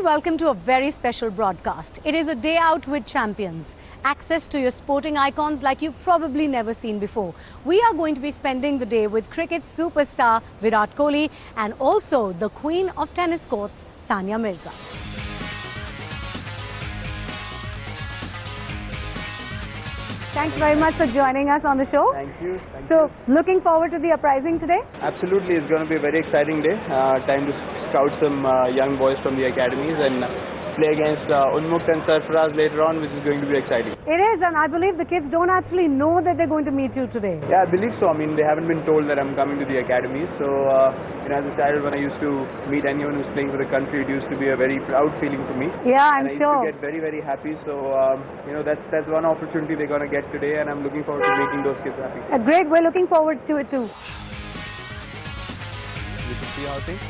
welcome to a very special broadcast. It is a day out with champions. Access to your sporting icons like you've probably never seen before. We are going to be spending the day with cricket superstar Virat Kohli and also the queen of tennis courts, Sania Mirza. Thanks very much for joining us on the show. Thank you. Looking forward to the uprising today? Absolutely, it's going to be a very exciting day. Time to scout some young boys from the academies and play against Unmukt and Sarfaraz later on, which is going to be exciting. It is, and I believe the kids don't actually know that they're going to meet you today. Yeah, I believe so. I mean, they haven't been told that I'm coming to the academy. So, as a child, when I used to meet anyone who's playing for the country, it used to be a very proud feeling for me. Yeah, I'm and I sure. used to get very, very happy. So, that's one opportunity they're going to get today, and I'm looking forward to making those kids happy. Great, we're looking forward to it too. You can see how things?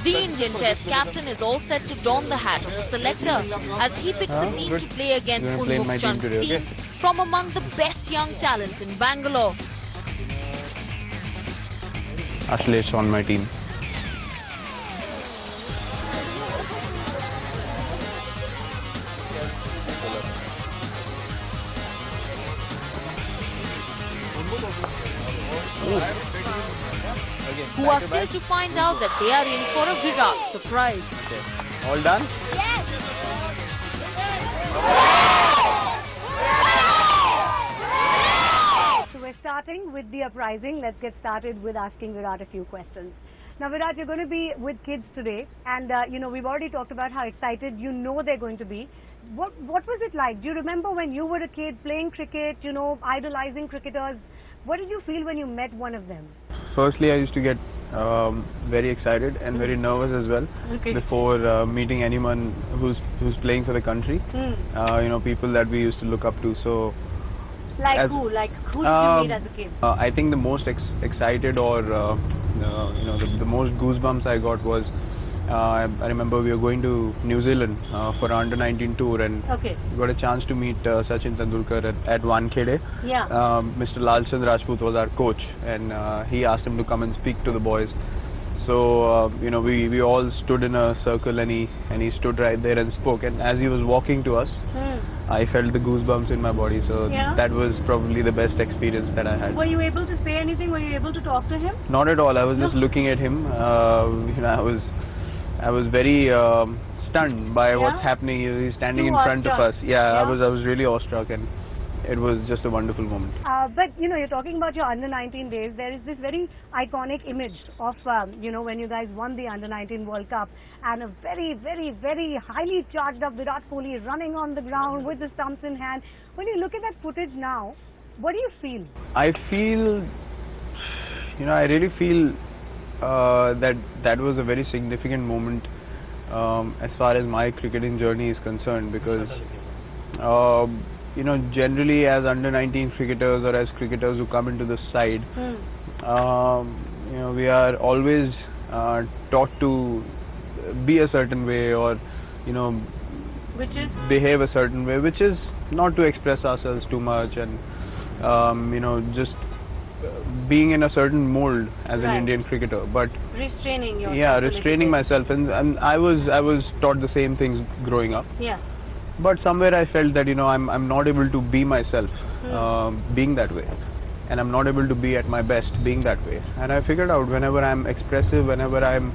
The Indian Test captain is all set to don the hat of the selector as he picks a team to play against Unmukt Chand's team from among the best young talents in Bangalore. Ashlesh on my team. Who are still to find out that they are in for a Virat surprise. Okay. All done? Yes! So we're starting with the uprising. Let's get started with asking Virat a few questions. Now Virat, you're going to be with kids today and we've already talked about how excited they're going to be. What was it like? Do you remember when you were a kid playing cricket, idolizing cricketers? What did you feel when you met one of them? Firstly, I used to get very excited and very nervous as well before meeting anyone who's playing for the country. People that we used to look up to. So, like who? Like who did you meet as a kid? I think the most excited or the most goosebumps I got was I remember we were going to New Zealand for our under-19 tour and we got a chance to meet Sachin Tendulkar at Wankhede. Yeah. Mr. Lalchand Rajput was our coach and he asked him to come and speak to the boys. So we all stood in a circle and he stood right there and spoke, and as he was walking to us I felt the goosebumps in my body. So that was probably the best experience that I had. Were you able to say anything? Were you able to talk to him? Not at all. I was just looking at him. I was very stunned by what's happening. He's standing in front of us. I was really awestruck, and it was just a wonderful moment. But you're talking about your under-19 days. There is this very iconic image of when you guys won the under-19 World Cup, and a very, very, very highly charged up Virat Kohli running on the ground with the stumps in hand. When you look at that footage now, what do you feel? I really feel that was a very significant moment as far as my cricketing journey is concerned, because generally as under-19 cricketers or as cricketers who come into the side, we are always taught to be a certain way or behave a certain way, which is not to express ourselves too much and just being in a certain mold as an Indian cricketer, but restraining yourself. Restraining myself, and I was taught the same things growing up. But somewhere I felt that I'm not able to be myself being that way, and I'm not able to be at my best being that way. And I figured out whenever I'm expressive, whenever I'm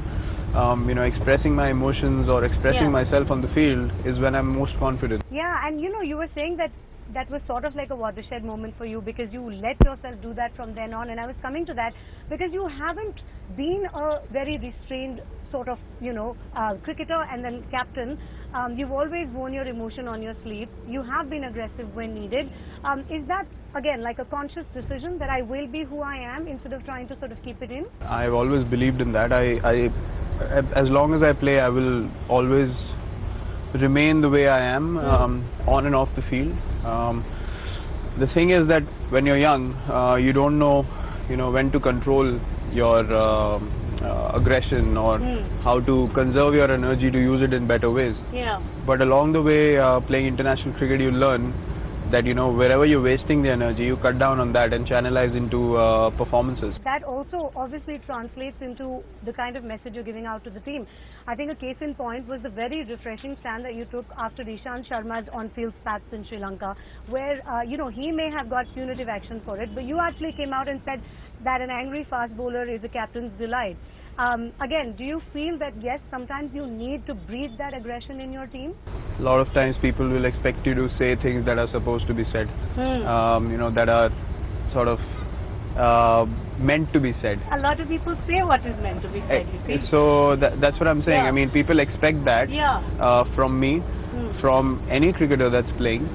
expressing my emotions or expressing myself on the field is when I'm most confident. Yeah, and you were saying that was sort of like a watershed moment for you, because you let yourself do that from then on, and I was coming to that because you haven't been a very restrained sort of cricketer and then captain. You've always worn your emotion on your sleeve. You have been aggressive when needed. Is that again like a conscious decision that I will be who I am instead of trying to sort of keep it in? I've always believed in that. I as long as I play, I will always remain the way I am on and off the field. The thing is that when you're young, you don't know when to control your aggression or how to conserve your energy to use it in better ways. But along the way, playing international cricket, you learn that wherever you're wasting the energy, you cut down on that and channelize into performances. That also obviously translates into the kind of message you're giving out to the team. I think a case in point was the very refreshing stand that you took after Ishant Sharma's on-field spats in Sri Lanka, where he may have got punitive action for it, but you actually came out and said that an angry fast bowler is a captain's delight. Again, do you feel that yes, sometimes you need to breed that aggression in your team? A lot of times people will expect you to say things that are supposed to be said, that are sort of meant to be said. A lot of people say what is meant to be said, you see. So that's what I'm saying. Yeah. I mean, people expect that from me, from any cricketer that's playing.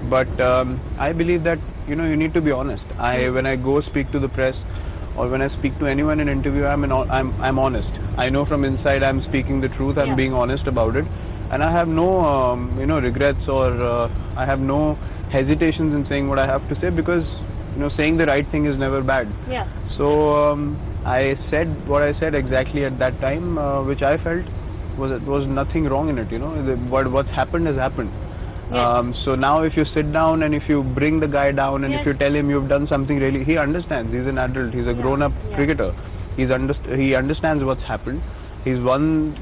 But I believe that you need to be honest. When I go speak to the press, or when I speak to anyone in an interview, I'm honest. I know from inside I'm speaking the truth. I'm being honest about it, and I have no regrets, or I have no hesitations in saying what I have to say, because saying the right thing is never bad. Yeah. So I said what I said exactly at that time, which I felt was nothing wrong in it. What's happened has happened. Yes. So now if you sit down and if you bring the guy down and if you tell him you've done something really, he understands. He's an adult. He's a grown-up cricketer. He understands what's happened. He's won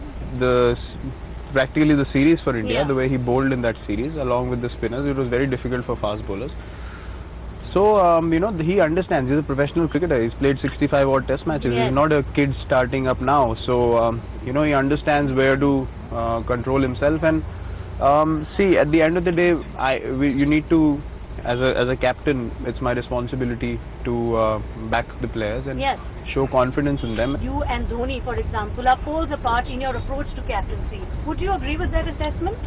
practically the series for India, the way he bowled in that series along with the spinners. It was very difficult for fast bowlers. So he understands. He's a professional cricketer. He's played 65 odd test matches. He's not a kid starting up now. So he understands where to control himself. And see, at the end of the day, you need to, as a captain, it's my responsibility to back the players and show confidence in them. You and Dhoni, for example, are poles apart in your approach to captaincy. Would you agree with that assessment?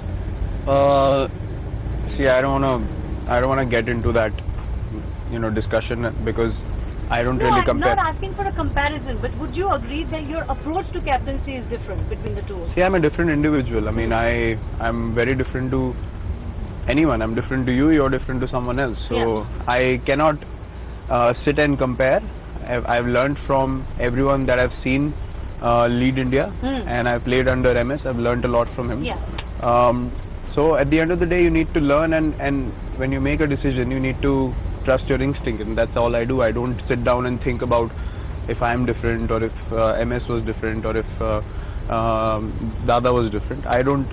See, I don't want to get into that discussion, because I don't really compare. I'm not asking for a comparison, but would you agree that your approach to captaincy is different between the two? See, I'm a different individual. I mean, I'm very different to anyone. I'm different to you, you're different to someone else. So I cannot sit and compare. I've learned from everyone that I've seen lead India, and I've played under MS. I've learned a lot from him. So at the end of the day, you need to learn, and when you make a decision, you need to trust your instinct, and that's all I do. I don't sit down and think about if I'm different, or if MS was different, or if Dada was different. I don't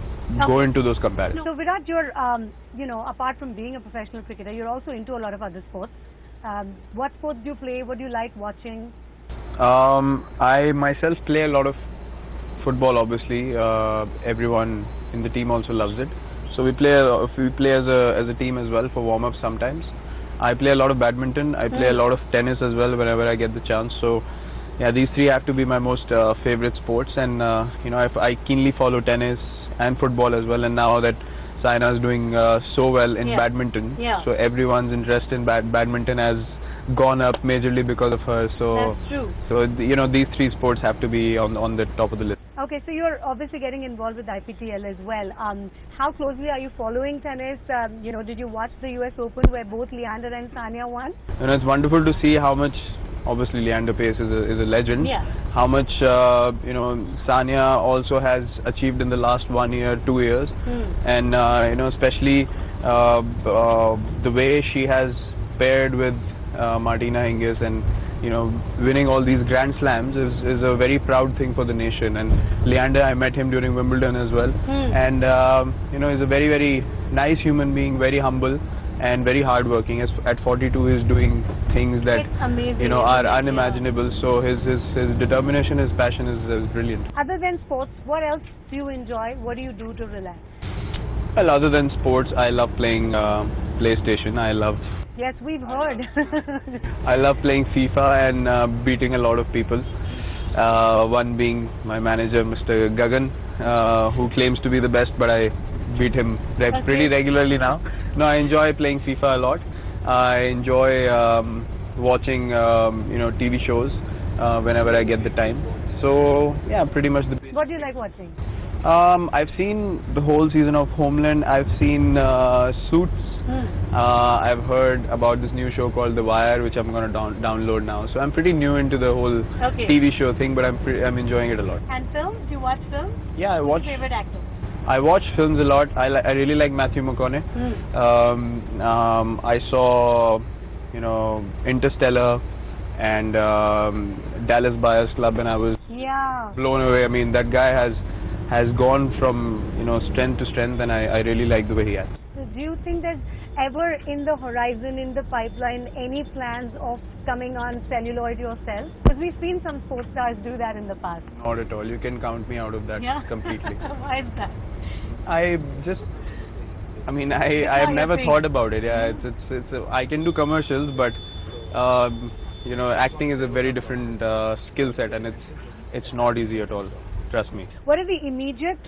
go into those comparisons. So Virat, you're apart from being a professional cricketer, you're also into a lot of other sports. What sports do you play? What do you like watching? I myself play a lot of football. Obviously, everyone in the team also loves it. So we play as a team as well for warm-up sometimes. I play a lot of badminton. I play a lot of tennis as well whenever I get the chance. So yeah, these three have to be my most favorite sports. And I keenly follow tennis and football as well. And now that Sania is doing so well in badminton, so everyone's interest in badminton has gone up majorly because of her. So that's true. So these three sports have to be on the top of the list. Okay, so you're obviously getting involved with IPTL as well. How closely are you following tennis? Did you watch the US Open where both Leander and Sania won? It's wonderful to see how much, obviously Leander Pace is a legend. How much Sania also has achieved in the last 1 year, 2 years, and especially the way she has paired with Martina Hingis, and winning all these Grand Slams is a very proud thing for the nation. And Leander, I met him during Wimbledon as well, and he's a very, very nice human being, very humble and very hardworking. At 42, he's doing things that are unimaginable. So his determination, his passion is brilliant. Other than sports, what else do you enjoy? What do you do to relax? Well, other than sports, I love playing PlayStation. Yes, we've heard. I love playing FIFA and beating a lot of people. One being my manager, Mr. Gagan, who claims to be the best, but I beat him pretty regularly now. No, I enjoy playing FIFA a lot. I enjoy watching TV shows whenever I get the time. So yeah, pretty much the basic. What do you like watching? I've seen the whole season of Homeland. I've seen Suits. I've heard about this new show called The Wire, which I'm going to download now. So I'm pretty new into the whole TV show thing, but I'm enjoying it a lot. And film? Do you watch film? Yeah, I watch. Who's your favorite actor? I watch films a lot. I really like Matthew McConaughey. I saw, you know, Interstellar and Dallas Buyers Club, and I was blown away. I mean, that guy has gone from, you know, strength to strength, and I really like the way he acts. So do you think there's ever in the horizon, in the pipeline, any plans of coming on celluloid yourself? Because we've seen some sports stars do that in the past. Not at all. You can count me out of that completely. Why is that? I have never thought about it. Yeah, I can do commercials, but you know, acting is a very different skill set, and it's not easy at all. Trust me. What are the immediate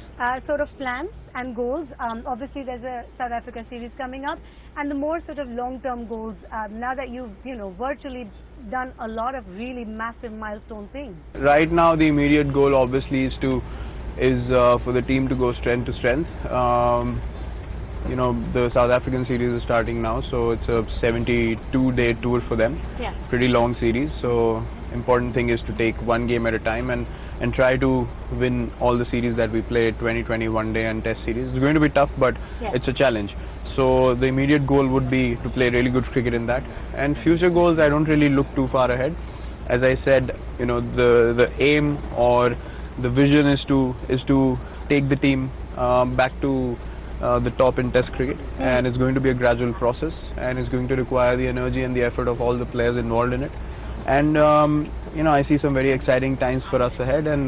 sort of plans and goals? Obviously, there's a South Africa series coming up, and the more sort of long-term goals. Now that you've, you know, virtually done a lot of really massive milestone things. Right now, the immediate goal obviously is for the team to go strength to strength. You know, the South African series is starting now, so it's a 72-day tour for them. Yeah. Pretty long series, so important thing is to take one game at a time and try to win all the series that we play, 20, 1 day and test series. It's going to be tough, but it's a challenge. So the immediate goal would be to play really good cricket in that. And future goals, I don't really look too far ahead. As I said, you know, the aim or the vision is to take the team back to the top in test cricket, and it's going to be a gradual process, and it's going to require the energy and the effort of all the players involved in it. And you know, I see some very exciting times for us ahead, and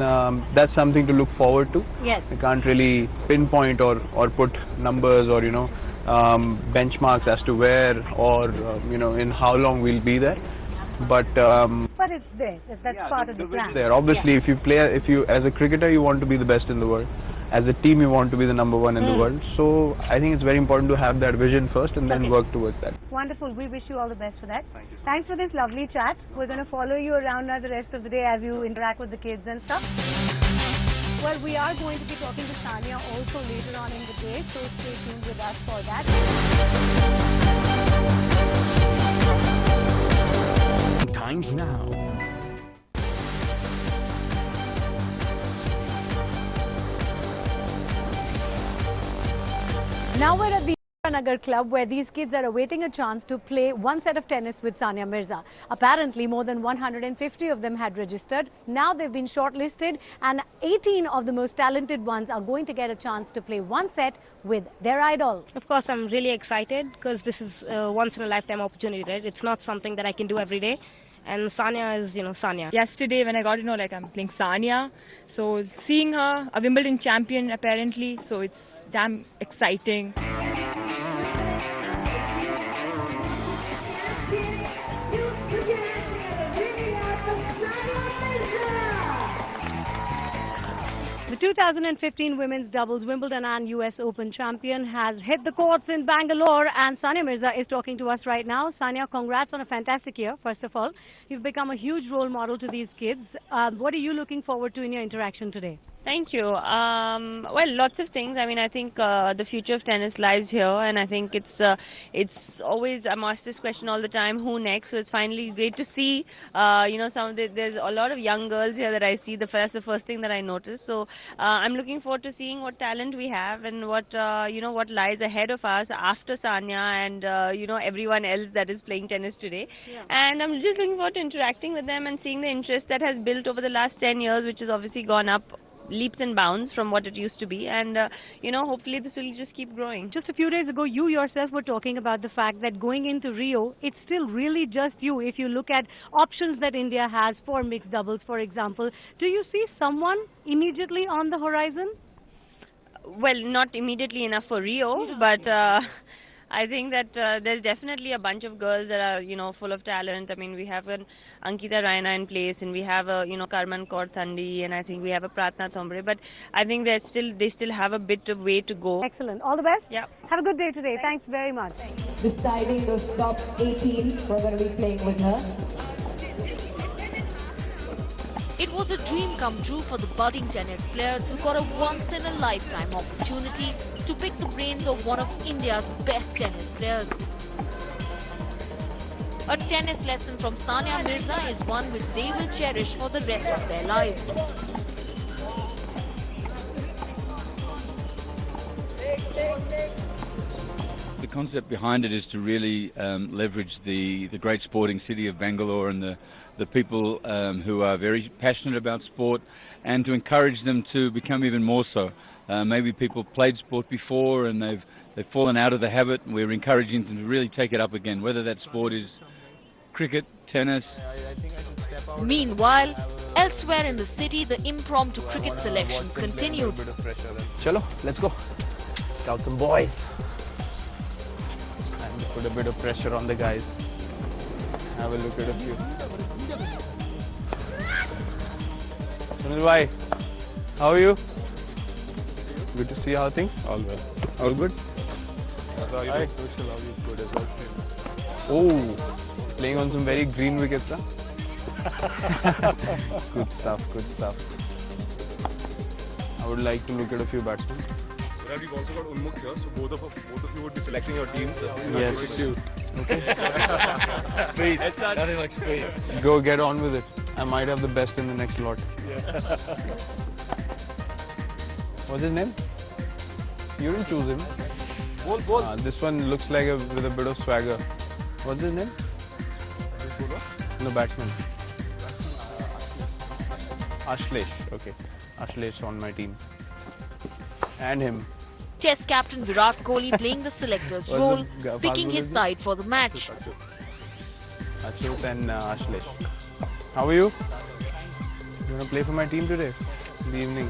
that's something to look forward to. Yes. I can't really pinpoint or put numbers or, you know, benchmarks as to where or you know, in how long we'll be there. But it's there. That's part of the plan. There, obviously, if you as a cricketer, you want to be the best in the world. As a team, you want to be the #1 in the world. So I think it's very important to have that vision first and then work towards that. Wonderful. We wish you all the best for that. Thank you. Thanks for this lovely chat. We're going to follow you around now the rest of the day as you interact with the kids and stuff. Well, we are going to be talking to Sania also later on in the day, so stay tuned with us for that. Times now. Now we're at the Nagar Club, where these kids are awaiting a chance to play one set of tennis with Sania Mirza. Apparently, more than 150 of them had registered. Now they've been shortlisted, and 18 of the most talented ones are going to get a chance to play one set with their idol. Of course, I'm really excited because this is a once-in-a-lifetime opportunity, right? It's not something that I can do every day. And Sania is, you know, Sania. Yesterday when I got to know, like, I'm playing Sania, so seeing her, a Wimbledon champion apparently, so it's damn exciting. The 2015 women's doubles Wimbledon and US Open champion has hit the courts in Bangalore, and Sania Mirza is talking to us right now. Sania, congrats on a fantastic year, first of all. You've become a huge role model to these kids. What are you looking forward to in your interaction today? Thank you. Well, lots of things. I mean, I think the future of tennis lies here, and I think it's always, I'm asked this question all the time, who next? So it's finally great to see, you know, there's a lot of young girls here that I see. That's the first thing that I noticed. So I'm looking forward to seeing what talent we have and what, you know, what lies ahead of us after Sania and, you know, everyone else that is playing tennis today. Yeah. And I'm just looking forward to interacting with them and seeing the interest that has built over the last 10 years, which has obviously gone up leaps and bounds from what it used to be, and you know, hopefully this will just keep growing. Just a few days ago, you yourself were talking about the fact that going into Rio, it's still really just you. If you look at options that India has for mixed doubles, for example, do you see someone immediately on the horizon? Well, not immediately enough for Rio, but I think that there's definitely a bunch of girls that are, you know, full of talent. I mean, we have an Ankita Raina in place, and we have a, you know, Karman Kaur Thandi, and I think we have a Pratna Thombre. But I think they still have a bit of way to go. Excellent. All the best. Yeah. Have a good day today. Thanks very much. Deciding those top 18, we're going to be playing with her. It was a dream come true for the budding tennis players who got a once-in-a-lifetime opportunity to pick the brains of one of India's best tennis players. A tennis lesson from Sania Mirza is one which they will cherish for the rest of their lives. The concept behind it is to really leverage the great sporting city of Bangalore and the people who are very passionate about sport, and to encourage them to become even more so. Maybe people played sport before and they've fallen out of the habit, and we're encouraging them to really take it up again, whether that sport is cricket, tennis. Meanwhile, elsewhere in the city, the impromptu cricket selections continued. Chalo, let's go. Scout some boys. And put a bit of pressure on the guys. Have a look at a few. Sunil bhai, how are you? Good to see how things. All well. All good. Hi. Good as well. Oh, playing on some very green wickets, huh? Good stuff. Good stuff. I would like to look at a few batsmen. Virat, we've also got Unmukh here, so both of you would be selecting your teams. Yes. Okay. Straight. Nothing like straight. Go get on with it. I might have the best in the next lot. Yeah. What's his name? You didn't choose him. Ball. This one looks like with a bit of swagger. What's his name? No, batsman. Ashlesh. Okay. Ashlesh on my team. And him. Test captain Virat Kohli playing the selector's role, picking his side for the match. Achyut and Ashlesh. How are you? You want to play for my team today? In the evening?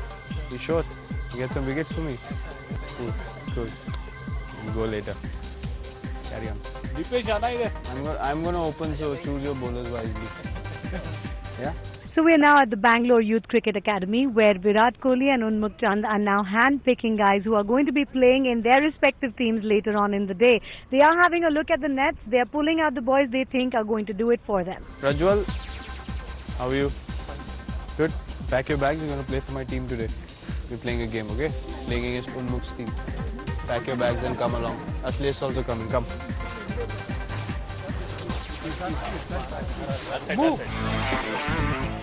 You sure? You get some wickets for me? Cool. Good. We'll go later. Carry on. I'm going to open, so choose your bowlers wisely. Yeah? So we are now at the Bangalore Youth Cricket Academy, where Virat Kohli and Unmukh Chand are now hand-picking guys who are going to be playing in their respective teams later on in the day. They are having a look at the nets. They are pulling out the boys they think are going to do it for them. Rajwal, how are you? Good. Pack your bags. You're going to play for my team today. We're playing a game, okay? Playing against Unmukh's team. Pack your bags and come along. Ashlesh also coming. Come. Move.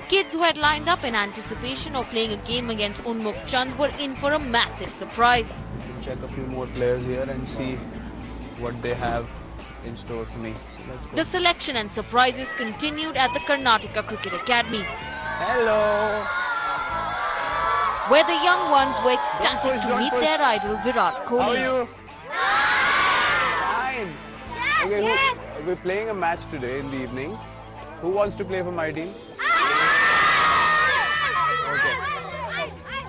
Kids who had lined up in anticipation of playing a game against Unmukh Chand were in for a massive surprise. Check a few more players here and see what they have in store for me. So let's go. The selection and surprises continued at the Karnataka Cricket Academy, Hello. where the young ones were ecstatic to meet their idol Virat Kohli. How are you? Fine. Okay, we're playing a match today in the evening. Who wants to play for my team? Okay.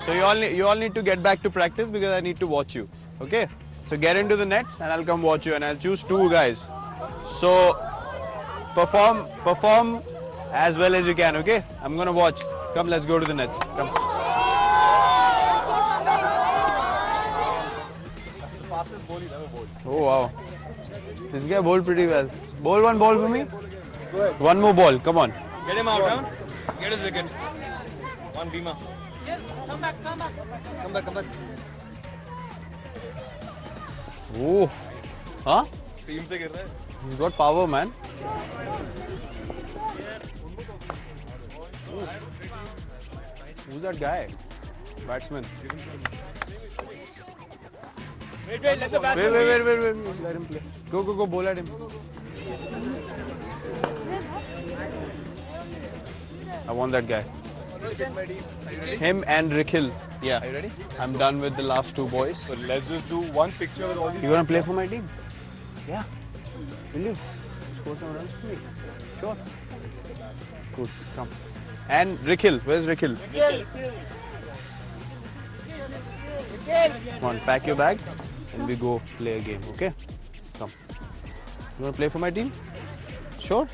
So you all need to get back to practice because I need to watch you. Okay? So get into the nets and I'll come watch you, and I'll choose 2 guys. So perform as well as you can, okay? I'm gonna watch. Come, let's go to the nets. Come. Oh wow. This guy bowled pretty well. Bowl one ball for me. One more ball. Come on. Get him out, huh? Get his wicket. One Bhima. Come back. Oh. Huh? Team se gir raha hai. He's got power, man. Who's that guy? Batsman. Wait, let the batsman. Wait. Let him play. Go. Bowl at him. I want that guy. Him and Rikhil. Yeah. Are you ready? I'm done with the last 2 boys. So let's just do one picture with all these. You gonna play for my team? Yeah. Will you? Score some runs for me. Sure. Good. Come. And Rikhil. Where's Rikhil? Come on, pack your bag and we go play a game, okay? Come. You wanna play for my team? Sure?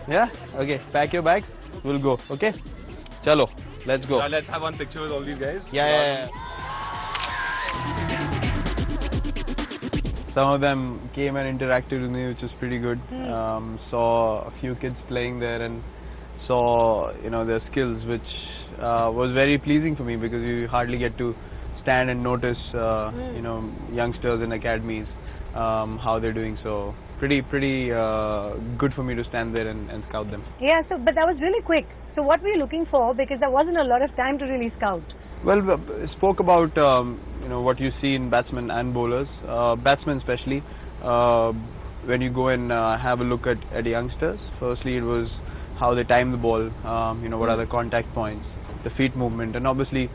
Yeah? Okay, pack your bags. We'll go, okay? Chalo, let's go. Now let's have one picture with all these guys. Yeah. Some of them came and interacted with me, which was pretty good. Saw a few kids playing there and saw, their skills, which was very pleasing for me because you hardly get to stand and notice, youngsters in academies, how they're doing. So pretty good for me to stand there and scout them. Yeah, but that was really quick. So what were you looking for? Because there wasn't a lot of time to really scout. Well, spoke about you know, what you see in batsmen and bowlers, batsmen especially. When you go and have a look at youngsters, firstly it was how they time the ball, you know, what are the contact points, the feet movement, and obviously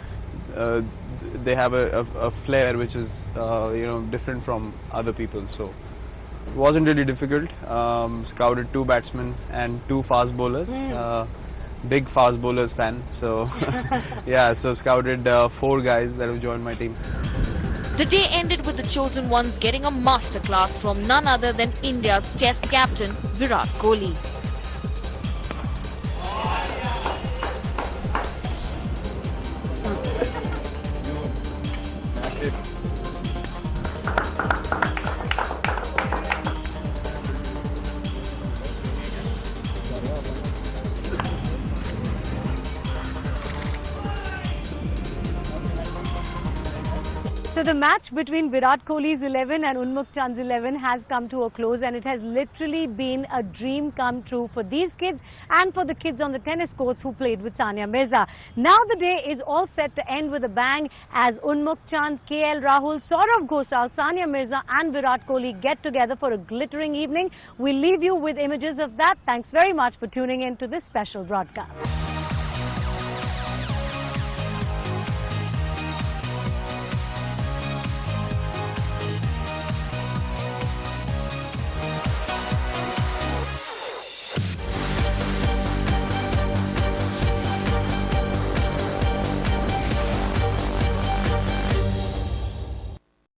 they have a flair which is you know, different from other people. So it wasn't really difficult. Scouted 2 batsmen and 2 fast bowlers. Big fast bowlers fan, so yeah, so scouted 4 guys that have joined my team. The day ended with the chosen ones getting a masterclass from none other than India's Test captain Virat Kohli. So the match between Virat Kohli's 11 and Unmukt Chand's 11 has come to a close, and it has literally been a dream come true for these kids and for the kids on the tennis courts who played with Sania Mirza. Now the day is all set to end with a bang as Unmukt Chand, KL Rahul, Saurav Ghoshal, Sania Mirza and Virat Kohli get together for a glittering evening. We'll leave you with images of that. Thanks very much for tuning in to this special broadcast.